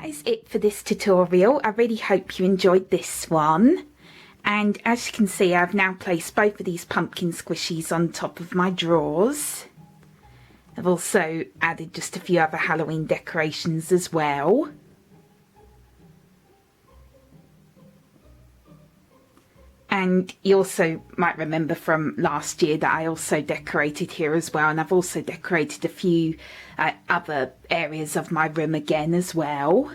that is it for this tutorial. I really hope you enjoyed this one. And as you can see, I've now placed both of these pumpkin squishies on top of my drawers. I've also added just a few other Halloween decorations as well. And you also might remember from last year that I also decorated here as well, and I've also decorated a few other areas of my room again as well.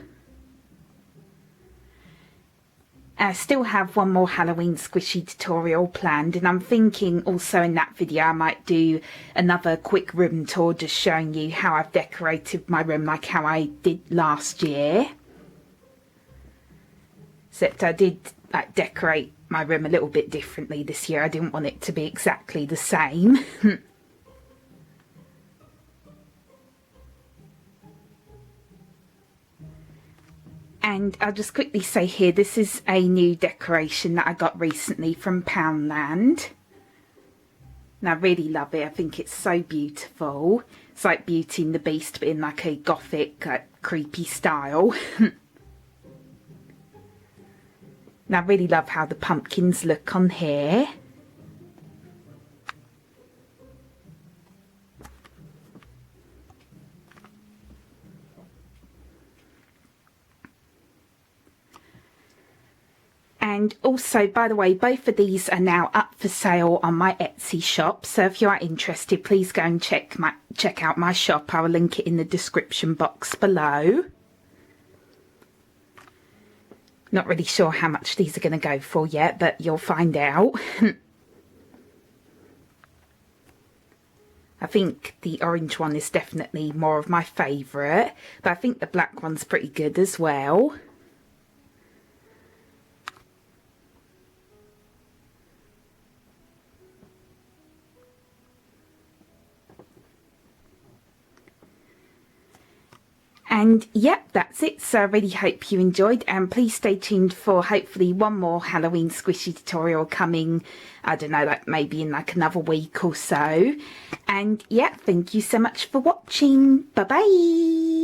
I still have one more Halloween squishy tutorial planned, and I'm thinking also in that video I might do another quick room tour just showing you how I've decorated my room like how I did last year. Except I did decorate my room a little bit differently this year. I didn't want it to be exactly the same. And I'll just quickly say here, this is a new decoration that I got recently from Poundland. And I really love it. I think it's so beautiful. It's like Beauty and the Beast, but in like a gothic, creepy style. And I really love how the pumpkins look on here. And also, by the way, both of these are now up for sale on my Etsy shop. So if you are interested, please go and check out my shop. I will link it in the description box below. Not really sure how much these are going to go for yet, but you'll find out. I think the orange one is definitely more of my favourite, but I think the black one's pretty good as well. And yep, that's it. So I really hope you enjoyed, and please stay tuned for hopefully one more Halloween squishy tutorial coming, I don't know, like maybe in like another week or so. And yeah, thank you so much for watching. Bye bye.